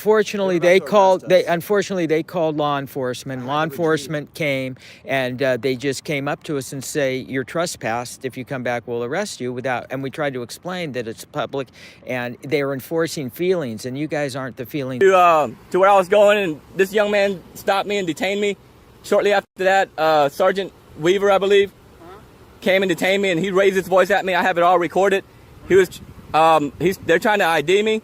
unfortunately they called law enforcement. Law enforcement came and they just came up to us and say, you're trespassed. If you come back, we'll arrest you. And we tried to explain that it's public and they are enforcing feelings, and you guys aren't the feeling. To where I was going, and this young man stopped me and detained me. Shortly after that, Sergeant Weaver, I believe, came and detained me, and he raised his voice at me. I have it all recorded. They're trying to ID me.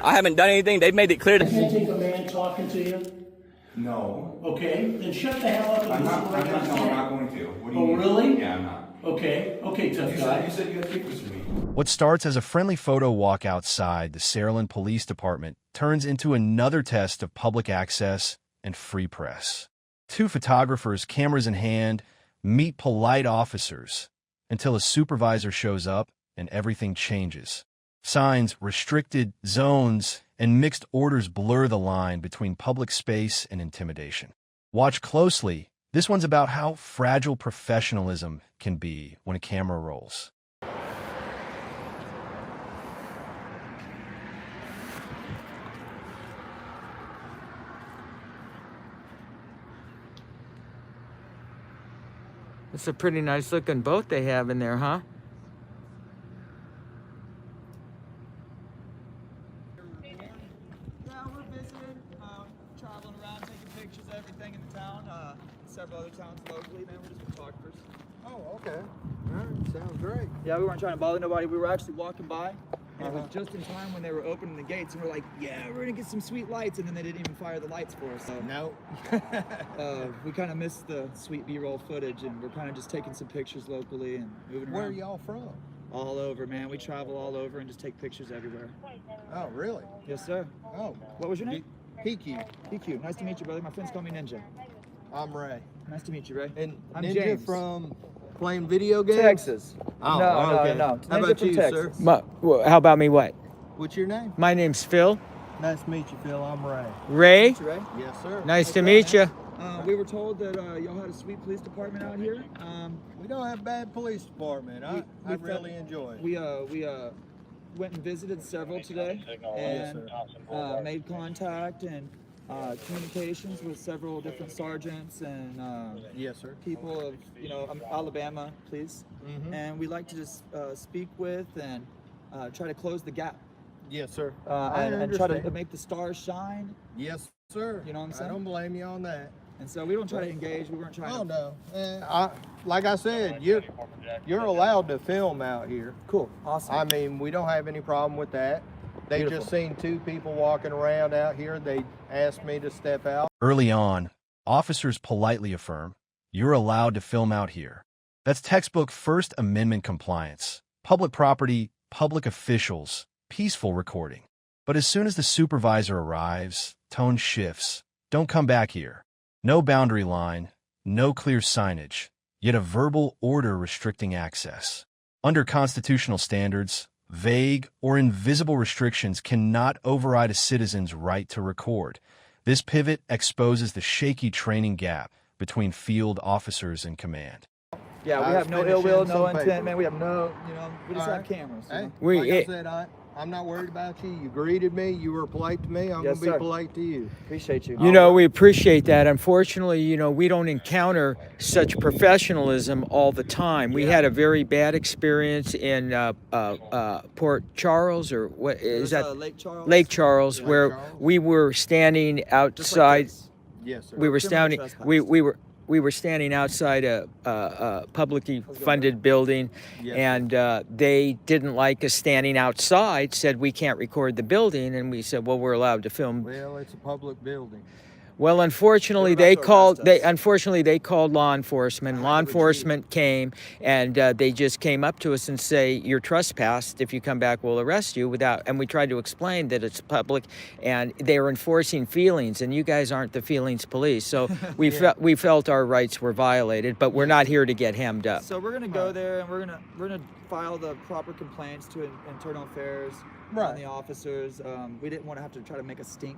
I haven't done anything. They've made it clear. Does it take a man talking to you? No. Okay, then shut the hell up. I'm not going to. What do you mean? Really? Yeah, I'm not. Okay, tough guy. You said you had pictures of me. What starts as a friendly photo walk outside the Saraland Police Department turns into another test of public access and free press. Two photographers, cameras in hand, meet polite officers until a supervisor shows up and everything changes. Signs, restricted zones, and mixed orders blur the line between public space and intimidation. Watch closely. This one's about how fragile professionalism can be when a camera rolls. It's a pretty nice looking boat they have in there, huh? Yeah, we're visiting, traveling around, taking pictures of everything in the town. Several other towns locally, man. We're just photographers. Oh, okay. All right, sounds great. Yeah, we weren't trying to bother nobody. We were actually walking by, and it was just in time when they were opening the gates, and we're like, yeah, we're gonna get some sweet lights, and then they didn't even fire the lights for us. So No. we kind of missed the sweet B-roll footage, and we're kind of just taking some pictures locally and moving around. Where are y'all from? All over, man. We travel all over and just take pictures everywhere. Oh, really? Yes, sir. Oh. What was your name? PQ. PQ. Nice to meet you, brother. My friends call me Ninja. I'm Ray. Nice to meet you, Ray. And I'm Ninja James. from playing video games? Texas. Oh, no. okay. How How about you, sir? How about me, what? What's your name? My name's Phil. Nice to meet you, Phil. I'm Ray. Ray? Ray? Yes, sir. Nice to meet you. We were told that y'all had a sweet police department out here. We don't have a bad police department. I really enjoy it. We went and visited several today and made contact and communications with several different sergeants and Yes, sir. people of Alabama police, and we like to just speak with and try to close the gap. Yes, sir. And try to make the stars shine. Yes, sir. You know what I'm saying? I don't blame you on that. And so we don't try to engage. We weren't trying. Oh no. Like I said, you're allowed to film out here. Cool. Awesome. I mean, we don't have any problem with that. They Beautiful. just seen two people walking around out here. They asked me to step out. Early on, officers politely affirm, you're allowed to film out here. That's textbook First Amendment compliance. Public property, public officials, peaceful recording. But as soon as the supervisor arrives, tone shifts. Don't come back here. No boundary line, no clear signage, yet a verbal order restricting access. Under constitutional standards, vague or invisible restrictions cannot override a citizen's right to record. This pivot exposes the shaky training gap between field officers and command. Yeah, we have no ill will, no intent, man. We have no, we just have cameras. Hey, You know? like I said, I'm not worried about you. You greeted me. You were polite to me. I'm Yes, going to be sir. polite to you. Appreciate you. We appreciate that. Unfortunately, we don't encounter such professionalism all the time. We had a very bad experience in Port Charles, or what is that? Lake Charles. Lake Charles, where Charles. we were standing Just like outside. this. Yes, sir. We were Criminal standing. trespass. We were standing outside a publicly funded building, Yes, and they didn't like us standing outside. Said we can't record the building, and we said, well, we're allowed to film. Well, it's a public building. Well, unfortunately, They were about to arrest us. they called law enforcement. Law enforcement came and they just came up to us and say, "You're trespassed. If you come back, we'll arrest you." And we tried to explain that it's public, and they were enforcing feelings, and you guys aren't the feelings police. So we felt our rights were violated, but we're not here to get hemmed up. So we're gonna go there and we're gonna file the proper complaints to internal affairs on Right. the officers. We didn't want to have to try to make a stink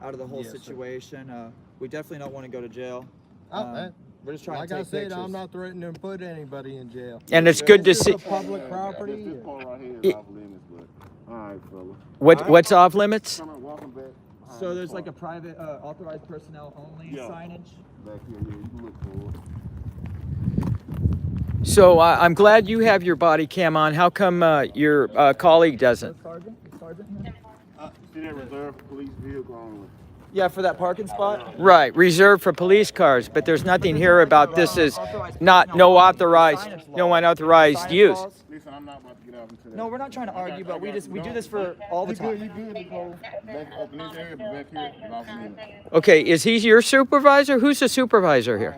out of the whole Yes, sir. situation. We definitely don't want to go to jail. We're just trying Like to I take said, pictures. I'm not threatening to put anybody in jail. And it's good to This see. is a public property. This part right here is Yeah. off limits, but all right, fella. What's off limits? Come on, walking back. So there's like a private, authorized personnel only signage. Back here, yeah, you can look for it. So I'm glad you have your body cam on. How come your colleague doesn't? Sergeant here? See that reserved for police vehicle only. Yeah, for that parking spot. Right, reserved for police cars, but there's nothing here about this is not no unauthorized use. Listen, I'm not about to get out into that. No, we're not trying to argue, but we do this for all the You good, time. you good, Nicole. Back up in this area, but back here, lock me in. Okay, is he your supervisor? Who's the supervisor here?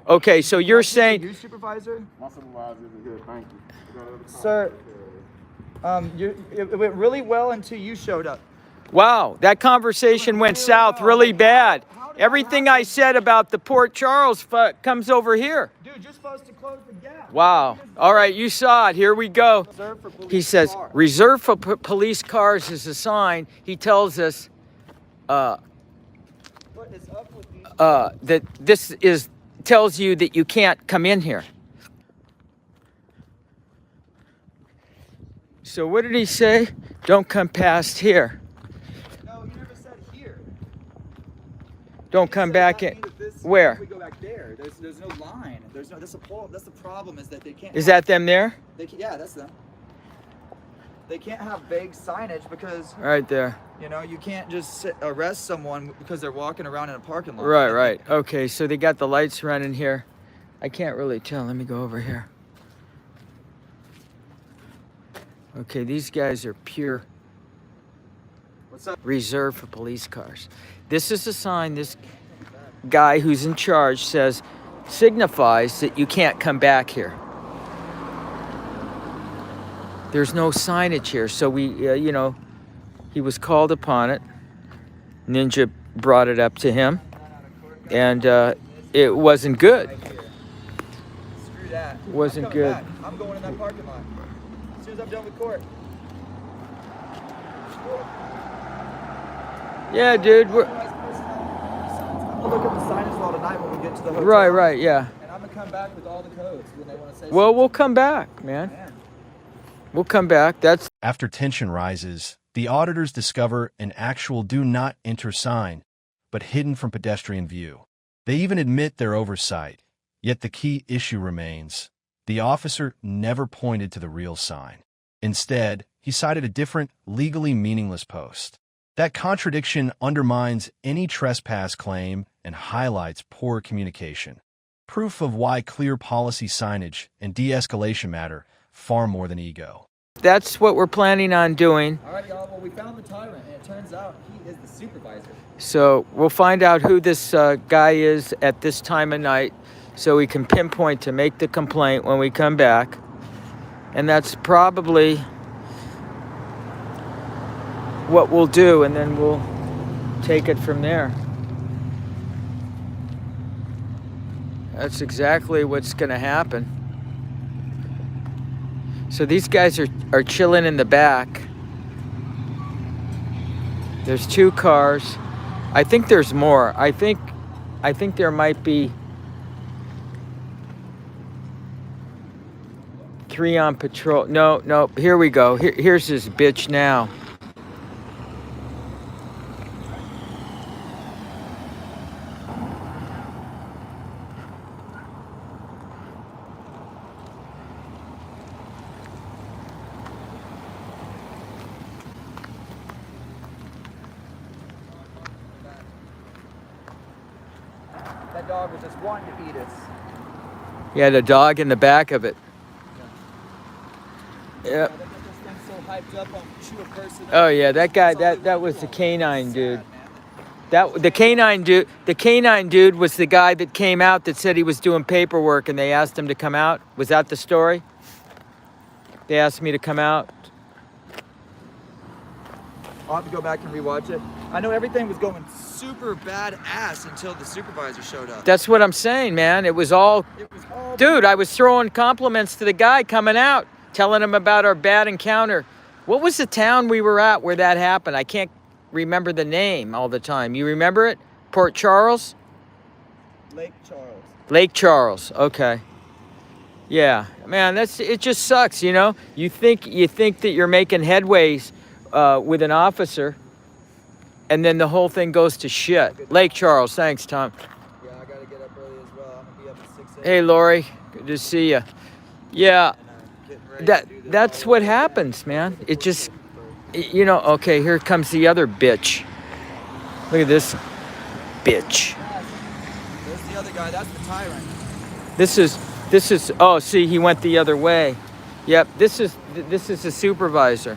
Okay, so you're saying You supervisor? My supervisor isn't here, thank you. You got other Sir, it went really well until you showed up. wow, that conversation went south really bad. Everything I said about the Port Charles comes over here. Dude, you're supposed to close the gap. Wow. All right, you saw it. Here we go. Reserved for police He says, cars. reserved for police cars is a sign. He tells us What is up with these? that this tells you that you can't come in here. So what did he say? Don't come past here. No, you never said here. Don't come back in. Where? We go back there. There's no line. There's no. That's the problem is that they can't. Is that them there? Yeah, that's them. They can't have vague signage because Right there. you can't just arrest someone because they're walking around in a parking lot. Right. Okay, so they got the lights running here. I can't really tell. Let me go over here. Okay, these guys are pure What's up? reserved for police cars. This is a sign this guy who's in charge signifies that you can't come back here. There's no signage here, so he was called upon it. Ninja brought it up to him, and it wasn't good. Screw that. Wasn't I'm coming good. back. I'm going in that parking lot as soon as I'm done with court. Yeah, dude. I'm gonna look at the signage law tonight when we get to the hotel. Right, yeah. And I'm gonna come back with all the codes when they want to say. Well, we'll come back, man. We'll come back. That's After tension rises, the auditors discover an actual do not enter sign, but hidden from pedestrian view. They even admit their oversight, yet the key issue remains. The officer never pointed to the real sign. Instead, he cited a different, legally meaningless post. That contradiction undermines any trespass claim and highlights poor communication. Proof of why clear policy signage and de-escalation matter far more than ego. That's what we're planning on doing. All right, y'all. Well, we found the tyrant, and it turns out he is the supervisor. So we'll find out who this guy is at this time of night so we can pinpoint to make the complaint when we come back. And that's probably what we'll do, and then we'll take it from there. That's exactly what's going to happen. So these guys are chilling in the back. There's 2 cars. I think there's more. I think there might be 3 on patrol. No. Here we go. Here's this bitch now. That dog was just wanting to eat us. He had a dog in the back of it. Yep. They get this thing so hyped up on chew a person. Oh yeah, that guy. That was the canine dude. The canine dude was the guy that came out that said he was doing paperwork, and they asked him to come out. Was that the story? They asked me to come out. I'll have to go back and rewatch it. I know everything was going super badass until the supervisor showed up. That's what I'm saying, man. It was all, dude. I was throwing compliments to the guy coming out, telling him about our bad encounter. What was the town we were at where that happened? I can't remember the name all the time. You remember it? Port Charles? Lake Charles. Lake Charles. Okay. Yeah, man. It just sucks, you know. You think that you're making headways with an officer, and then the whole thing goes to shit. Lake Charles, thanks, Tom. Yeah, I gotta get up early as well. I'm gonna be up at 6 a.m. Hey, Lori, good to see you. Yeah, Getting ready to do this that's all what day. happens, man. It just, you know. Okay, here comes the other bitch. Look at this bitch. There's the other guy. That's the tyrant. This is. Oh, see, he went the other way. Yep, this is the supervisor.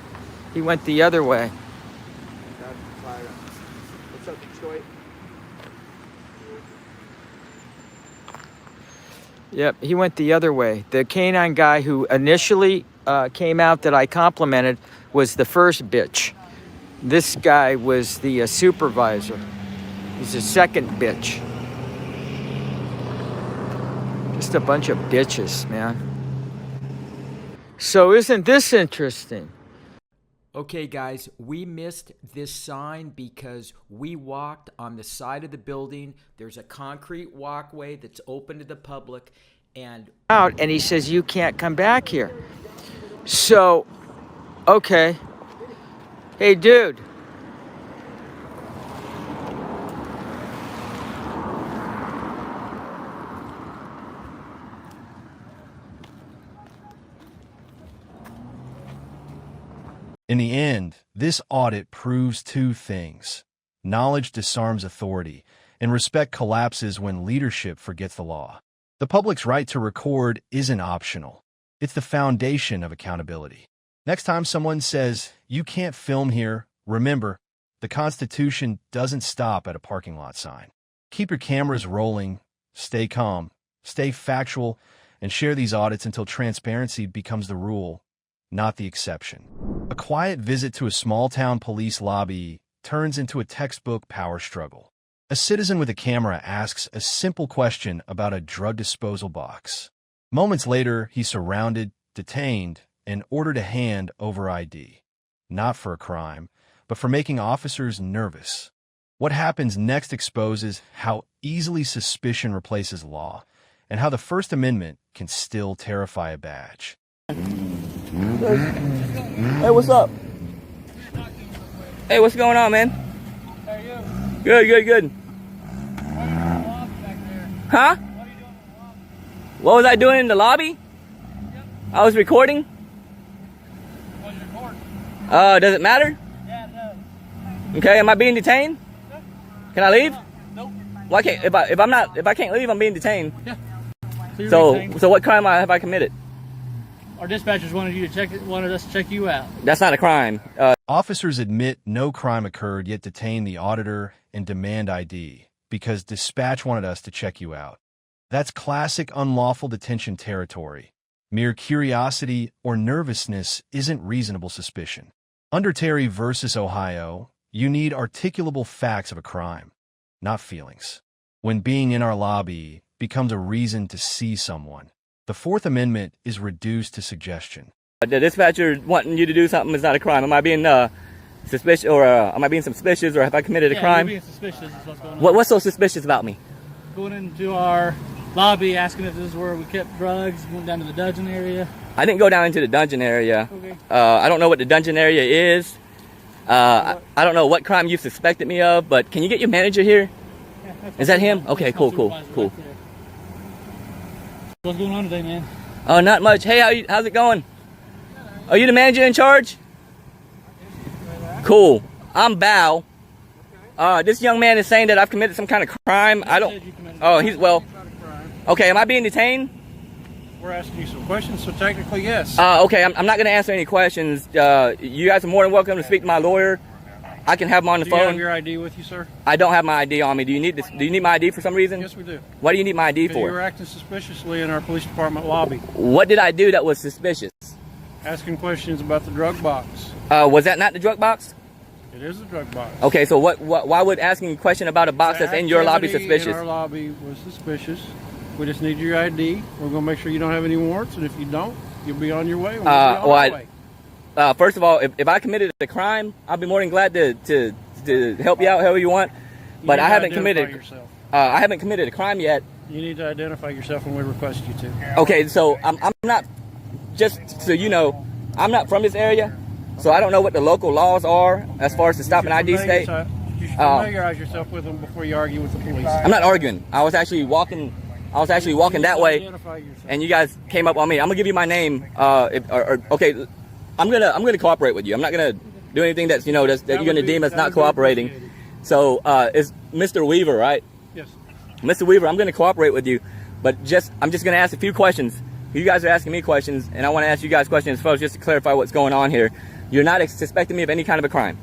He went the other way. That's the tyrant. What's up, Detroit? Yep, he went the other way. The canine guy who initially came out that I complimented was the first bitch. This guy was the supervisor. He's the second bitch. Just a bunch of bitches, man. So isn't this interesting? Okay, guys, we missed this sign because we walked on the side of the building. There's a concrete walkway that's open to the public, and he says, you can't come back here. So, okay. Hey, dude. In the end, this audit proves two things. Knowledge disarms authority, and respect collapses when leadership forgets the law. The public's right to record isn't optional. It's the foundation of accountability. Next time someone says, you can't film here, remember, the Constitution doesn't stop at a parking lot sign. Keep your cameras rolling, stay calm, stay factual, and share these audits until transparency becomes the rule, not the exception. A quiet visit to a small-town police lobby turns into a textbook power struggle. A citizen with a camera asks a simple question about a drug disposal box. Moments later, he's surrounded, detained, and ordered to hand over ID. Not for a crime, but for making officers nervous. What happens next exposes how easily suspicion replaces law, and how the First Amendment can still terrify a badge. Hey, what's up? Hey, what's going on, man? How are you? Good, good, good. Huh? What was I doing in the lobby? I was recording. What's your report? Does it matter? Yeah, it does. Okay, am I being detained? Can I leave? Nope. Why can't if I can't leave, I'm being detained. Yeah. You're So detained. what crime have I committed? Our dispatchers wanted us to check you out. That's not a crime. Officers admit no crime occurred, yet detain the auditor and demand ID because dispatch wanted us to check you out. That's classic unlawful detention territory. Mere curiosity or nervousness isn't reasonable suspicion. Under Terry versus Ohio, you need articulable facts of a crime, not feelings. When being in our lobby becomes a reason to see someone, the Fourth Amendment is reduced to suggestion. The dispatcher wanting you to do something is not a crime. Am I being suspicious, or am I being suspicious, or have I committed a crime? You're being suspicious is what's going on. What's so suspicious about me? Going into our lobby, asking if this is where we kept drugs, went down to the dungeon area. I didn't go down into the dungeon area. Okay. I don't know what the dungeon area is. I don't know what crime you suspected me of, but can you get your manager here? Yeah, that's Is that my- him? Okay, that's my cool. supervisor Cool. right there. What's going on today, man? Oh, not much. Hey, how's it going? Are you the manager in charge? Cool. I'm Bao. This young man is saying that I've committed some kind of crime. I don't. Oh, he's well. Okay, am I being detained? We're asking you some questions, so technically, yes. Okay, I'm not going to answer any questions. You guys are more than welcome to speak to my lawyer. I can have him on the Do you have phone. your ID with you, sir? I don't have my ID on me. Do you need this? Do you need my ID for some reason? Yes, we do. What do you need my ID Because you were for? acting suspiciously in our police department lobby, What did I do that was suspicious? asking questions about the drug box. Was that not the drug box? It is a drug box. Okay, so why would asking a question about a box that's in your lobby Activity suspicious? In our lobby was suspicious. We just need your ID. We're going to make sure you don't have any warrants, and if you don't, you'll be on your way. We'll be on our way. First of all, if I committed a crime, I'll be more than glad to help you out however you want. But need I to haven't identify committed. yourself. I haven't committed a crime yet. You need to identify yourself when we request you to. Okay, so I'm not. Just so you know, I'm not from this area, so I don't know what the local laws are as far as to stop an ID state. You should familiarize yourself with them before you argue with the police. I'm not arguing. I was actually walking that way, and you guys came up on me. I'm gonna give you my name. Okay, I'm gonna cooperate with you. I'm not gonna do anything that's that you're gonna deem as not cooperating. So it's Mr. Weaver, right? Yes. Mr. Weaver, I'm gonna cooperate with you, but I'm just gonna ask a few questions. You guys are asking me questions, and I want to ask you guys questions first, just to clarify what's going on here. You're not suspecting me of any kind of a crime,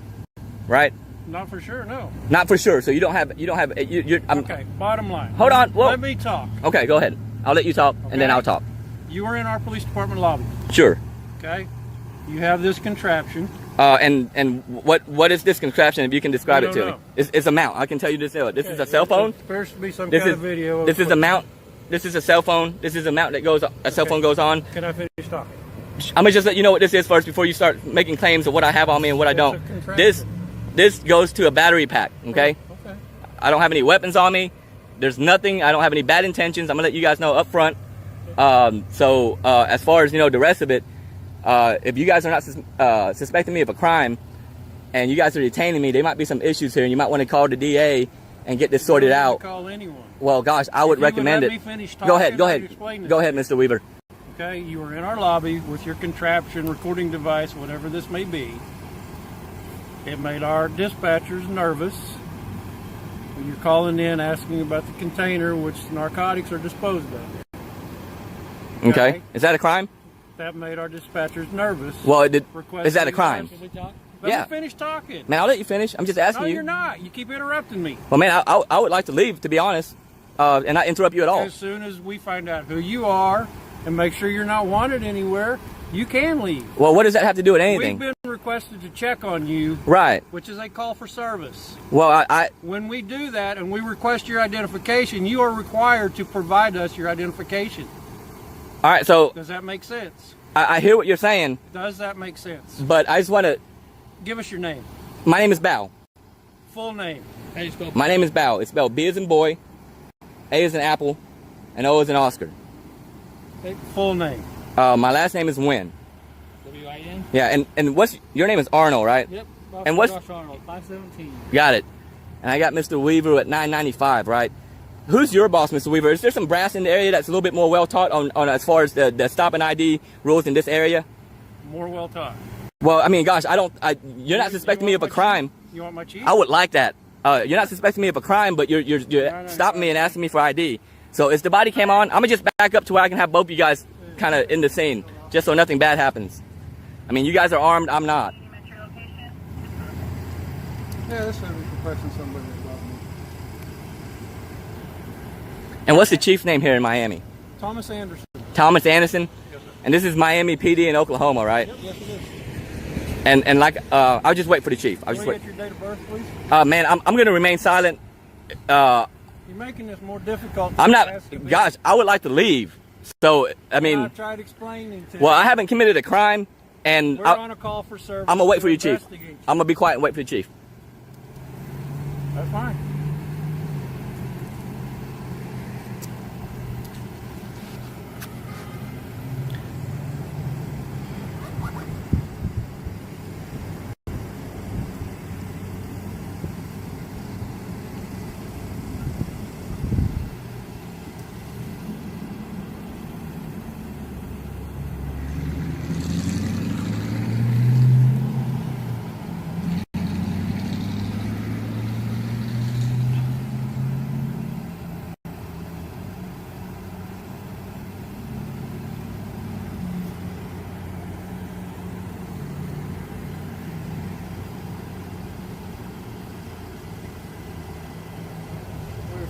right? Not for sure, no. Not for sure. So you don't have. Okay. Bottom line. Hold on. Whoa. Let me talk. Okay, go ahead. I'll let you talk, and then I'll talk. You were in our police department lobby. Sure. Okay. You have this contraption. And what is this contraption? If you can describe it to me, it's a mount. I can tell you this. This is a cell phone. There appears to be some kind of video. This is a mount. This is a cell phone. This is a mount that goes. A cell phone goes on. Can I finish talking? I'm gonna just let you know what this is first before you start making claims of what I have on me and what I don't. This goes to a battery pack. Okay. Okay. I don't have any weapons on me. There's nothing. I don't have any bad intentions. I'm gonna let you guys know up front. So as far as the rest of it, if you guys are not suspecting me of a crime, and you guys are detaining me, there might be some issues here, and you might want to call the DA and get this sorted out. Call anyone. Well, gosh, I would recommend it. Go ahead, Mr. Weaver. Okay, you were in our lobby with your contraption, recording device, whatever this may be. It made our dispatchers nervous. When you're calling in asking about the container which narcotics are disposed of. Okay. Is that a crime? That made our dispatchers nervous. Well, is that a crime? Let me finish talking. Man, I'll let you finish. I'm just asking you. No, you're not. You keep interrupting me. Well, man, I would like to leave, to be honest, and not interrupt you at all. As soon as we find out who you are and make sure you're not wanted anywhere, you can leave. Well, what does that have to do with anything? We've been requested to check on you. Right. Which is a call for service. Well, when we do that and we request your identification, you are required to provide us your identification. All right, so... Does that make sense? I hear what you're saying. Does that make sense? But I just want to... Give us your name. My name is Bao. Full name. How do you spell? My name is Bao. It's spelled B as in boy, A as in apple, and O as in Oscar. Okay. Full name. My last name is Wynn. W-I-N? Yeah, and what's... Your name is Arnold, right? Yep. And what's... Arnold, 517. Got it. And I got Mr. Weaver at 995, right? Who's your boss, Mr. Weaver? Is there some brass in the area that's a little bit more well taught on as far as the stop and ID rules in this area? More well taught. Well, I mean, gosh, you're not suspecting me of a crime. You want my chief? I would like that. You're not suspecting me of a crime, but you're stopping me and asking me for ID. So is the body cam on? I'm gonna just back up to where I can have both of you guys kind of in the scene, just so nothing bad happens. I mean, you guys are armed. I'm not. Yeah, this is requesting somebody above me. And what's the chief's name here in Miami? Thomas Anderson. Thomas Anderson? Yes, sir. And this is Miami PD in Oklahoma, right? Yep, yes, it is. And like, I'll just wait for the chief. I'll just wait. Get your date of birth, please? Man, I'm going to remain silent. You're making this more difficult. I'm not, gosh, I would like to leave. So, I mean. I tried explaining to well, you. I haven't committed a crime, and we're on a call for service. I'm going to wait for you, chief. I'm going to be quiet and wait for the chief. That's fine.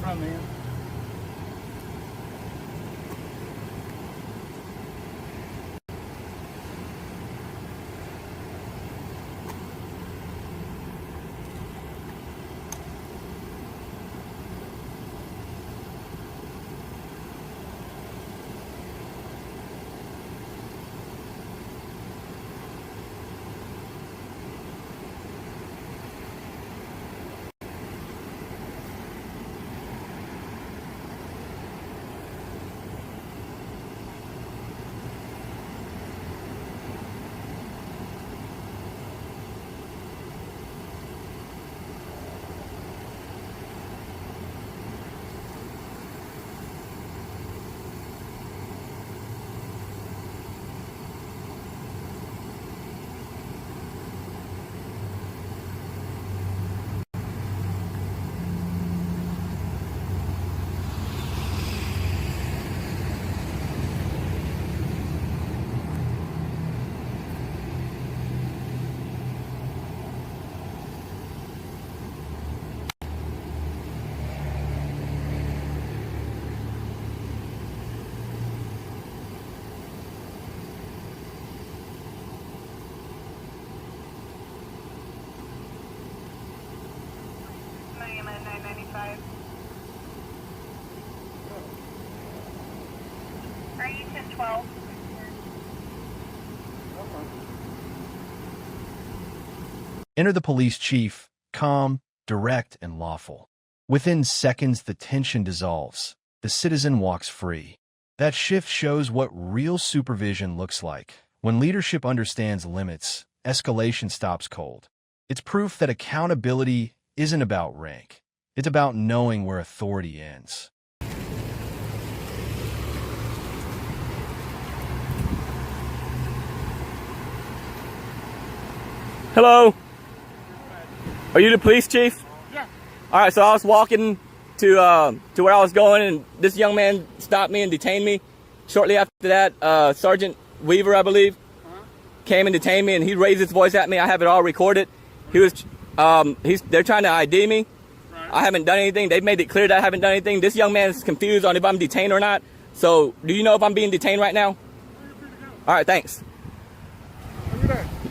From, man. Are you 1012? Enter the police chief, calm, direct, and lawful. Within seconds, the tension dissolves. The citizen walks free. That shift shows what real supervision looks like. When leadership understands limits, escalation stops cold. It's proof that accountability isn't about rank. It's about knowing where authority ends. Hello? Are you the police chief? Yeah. All right, so I was walking to where I was going, and this young man stopped me and detained me. Shortly after that, Sergeant Weaver, I believe, came and detained me, and he raised his voice at me. I have it all recorded. They're trying to ID me. Right. I haven't done anything. They've made it clear that I haven't done anything. This young man is confused on if I'm detained or not. So, do you know if I'm being detained right now? All right, thanks.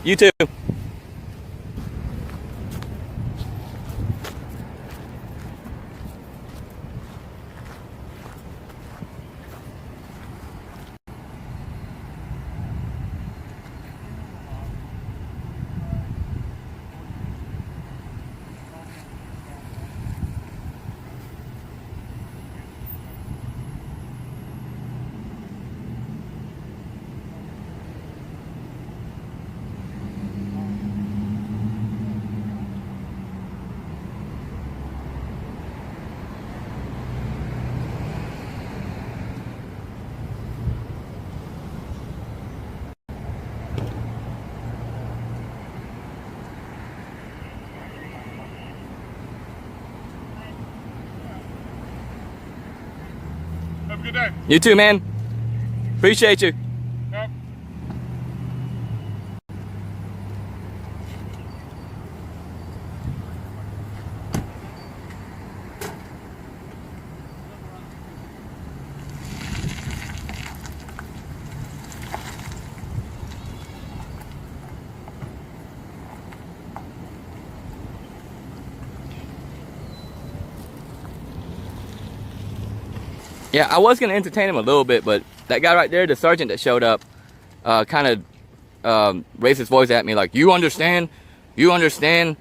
You too. Have a good day. You too, man. Appreciate you. Yep. Yeah, I was going to entertain him a little bit, but that guy right there, the sergeant that showed up, kind of raised his voice at me like, you understand? You understand?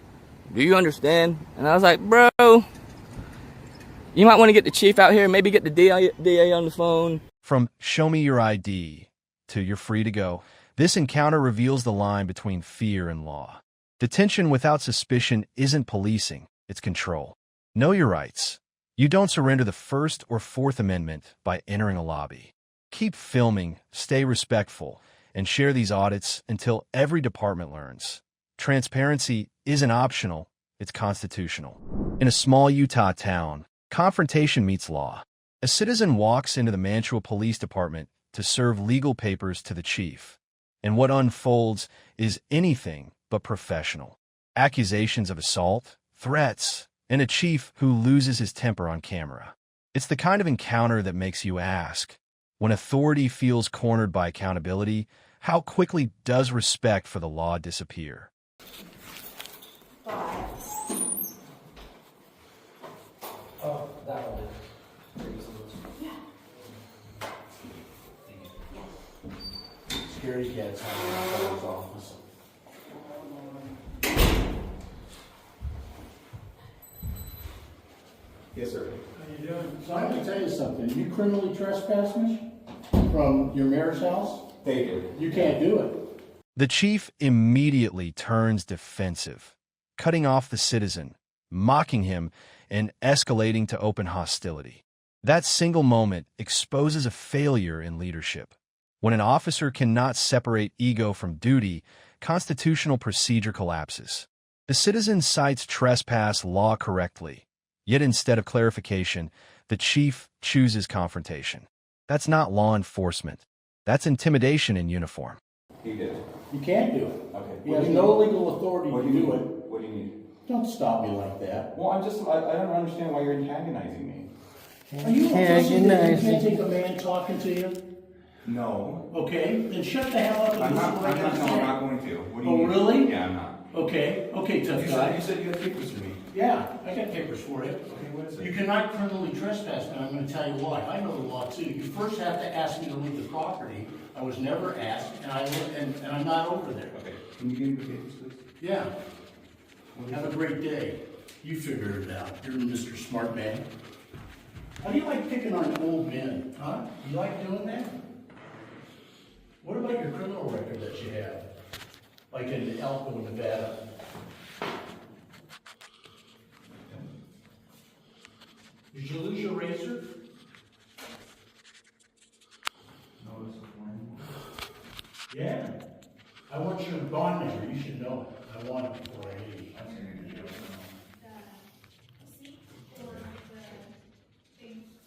Do you understand? And I was like, bro, you might want to get the chief out here, maybe get the DA on the phone. From show me your ID to you're free to go, this encounter reveals the line between fear and law. Detention without suspicion isn't policing, it's control. Know your rights. You don't surrender the First or Fourth Amendment by entering a lobby. Keep filming, stay respectful, and share these audits until every department learns. Transparency isn't optional, it's constitutional. In a small Utah town, confrontation meets law. A citizen walks into the Mantua Police Department to serve legal papers to the chief. And what unfolds is anything but professional. Accusations of assault, threats, and a chief who loses his temper on camera. It's the kind of encounter that makes you ask, when authority feels cornered by accountability, how quickly does respect for the law disappear? Oh, that one. Security gets out of his office. Yes, sir. How you doing? So I have to tell you something. You criminally trespassed me from your mayor's house? They did. You can't do it. The chief immediately turns defensive, cutting off the citizen, mocking him, and escalating to open hostility. That single moment exposes a failure in leadership. When an officer cannot separate ego from duty, constitutional procedure collapses. The citizen cites trespass law correctly, yet instead of clarification, the chief chooses confrontation. That's not law enforcement. That's intimidation in uniform. He did. You can't do it. Okay. He has no legal authority What to do you do need? it. What do you need? Don't stop me like that. Well, I don't understand why you're antagonizing me. Are you autistic that you can't take a man talking to you? No. Okay, then shut the hell up and I'm listen to what I not gotta say. going to. What do you Oh, need? really? Yeah, I'm not. Okay, tough guy. You said you had papers for me. Yeah, I got papers for it. Okay, what is You it? cannot criminally trespass, and I'm gonna tell you why. I know the law too. You first have to ask me to leave the property. I was never asked, and I'm not over there. Okay, can you give me the papers, please? Yeah. Have a great day. You figure it out. You're Mr. Smart Man. How do you like picking on old men, huh? You like doing that? What about your criminal record that you have? Like in Elko, Nevada? Did you lose your razor? No, it's fine. Yeah. I want your bond number. You should know it. I want it before I leave.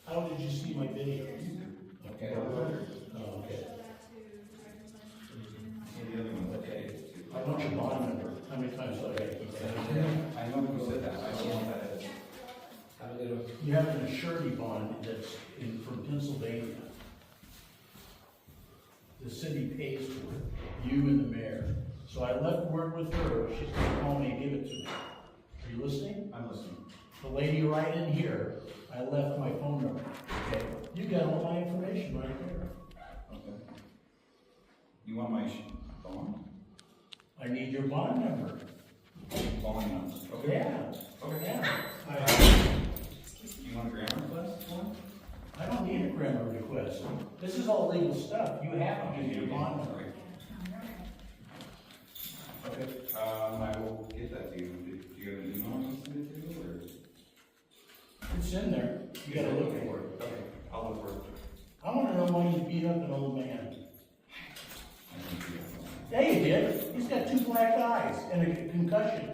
How did you see my video? Okay. Oh, okay. I want your bond number. How many times do I gotta keep that? I know you said that, I don't want that. You have an surety bond that's from Pennsylvania. The city pays for it, you and the mayor. So I left word with her, she's gonna call me and give it to me. Are you listening? I'm listening. The lady right in here, I left my phone number, okay? You got all my information right there. Okay. You want my bond? I need your bond number. Bond number. Okay. Yeah. Okay. Yeah. You want a grammar request? I don't need a grammar request. This is all legal stuff. You have to give me your bond number. Okay, I will get that to you. Do you have an email I can send it to you, or? It's in there. You gotta look for it. Okay, I'll look for it. I wanna know why you beat up an old man. I think you have one. Yeah, you did. He's got 2 black eyes and a concussion.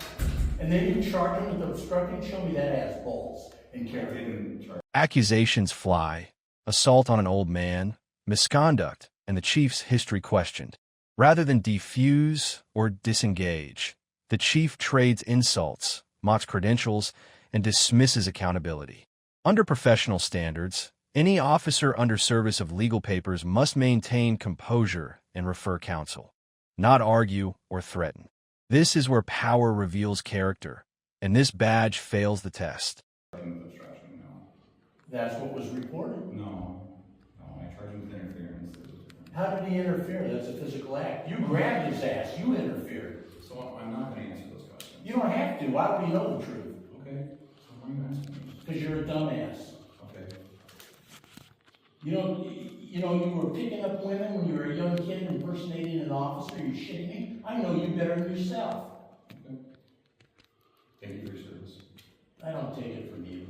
And then you charge him with obstructing. Show me that ass balls and I character. didn't charge. Accusations fly, assault on an old man, misconduct, and the chief's history questioned. Rather than defuse or disengage, the chief trades insults, mocks credentials, and dismisses accountability. Under professional standards, any officer under service of legal papers must maintain composure and refer counsel, not argue or threaten. This is where power reveals character, and this badge fails the test. Obstruction, no. That's what was reported. No, I charged him with interference. How did he interfere? That's a physical act. You grabbed his ass. You interfered. So I'm not gonna answer those questions. You don't have to. Why would you know the truth? Okay, so why are you asking me? Because you're a dumbass. Okay. You know, you were picking up women when you were a young kid impersonating an officer. Are you shitting me? I know you better than yourself. Okay. Thank you for your service. I don't take it from you.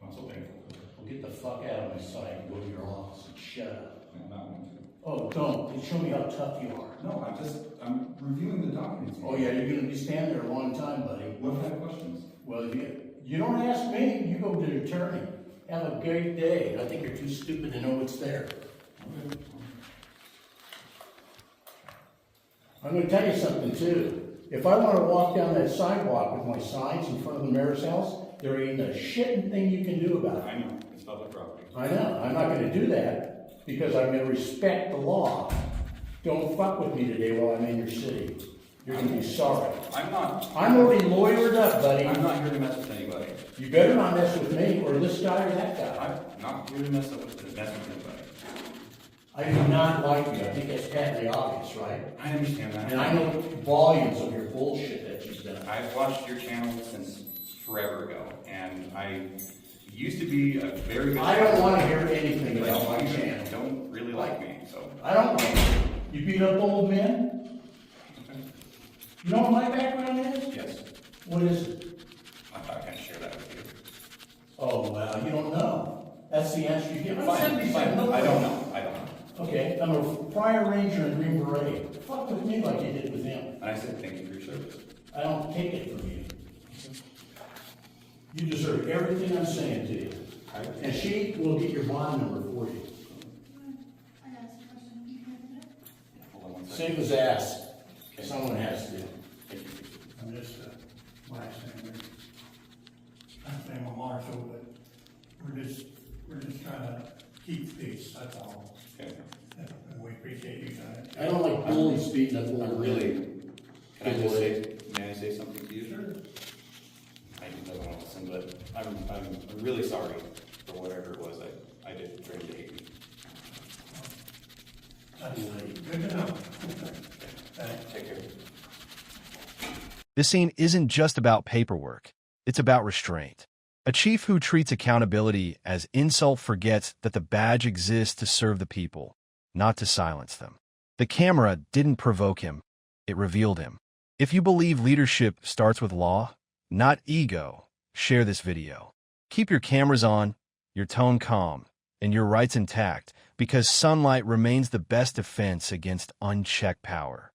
I'm so thankful. Well, get the fuck out of my sight and go to your office and shut up. I'm not going to. Oh, don't. And show me how tough you are. No, I'm reviewing the documents. Oh, yeah, you're gonna be standing there a long time, buddy. What kind of questions? Well, you don't ask me. You go to the attorney. Have a great day. I think you're too stupid to know what's there. Okay. I'm gonna tell you something, too. If I wanna walk down that sidewalk with my signs in front of the mayor's house, there ain't a shitting thing you can do about it. I know, it's public property. I know. I'm not gonna do that because I'm gonna respect the law. Don't fuck with me today while I'm in your city. You're gonna be sorry. I'm not. I'm already lawyered up, buddy. I'm not here to mess with anybody. You better not mess with me or this guy or that guy. I'm not here to mess with anybody. I do not like you. I think that's patently obvious, right? I understand that. And I know volumes of your bullshit that you've done. I've watched your channel since forever ago, and I used to be a very good. I don't want to hear anything about my You channel. don't really like me, so. I don't like you. You beat up old men? You know what my background is? Yes, What is it? I'm not gonna share that with you. Oh, well, you don't know. That's the answer you give. I'm Fine, 77. fine. I don't know. Okay, I'm a prior ranger in Green Beret. Fuck with me like you did with him. And I said, thank you for your service. I don't take it from you. You deserve everything I'm saying to you. And she will get your bond number for you. Hold on one second. Same as ass. Someone has to. I'm just last name. I'm Sam Marshall, but we're just trying to keep peace. That's all. Okay. And we appreciate you guys. I don't like bullies beating up I old really, men. can I just say, may I say something to you? Sure. I do listen, but I'm really sorry for whatever it was I did for him to hate me. That's good to know. Thanks. Take care. This scene isn't just about paperwork. It's about restraint. A chief who treats accountability as insult forgets that the badge exists to serve the people, not to silence them. The camera didn't provoke him. It revealed him. If you believe leadership starts with law, not ego, share this video. Keep your cameras on, your tone calm, and your rights intact, because sunlight remains the best defense against unchecked power.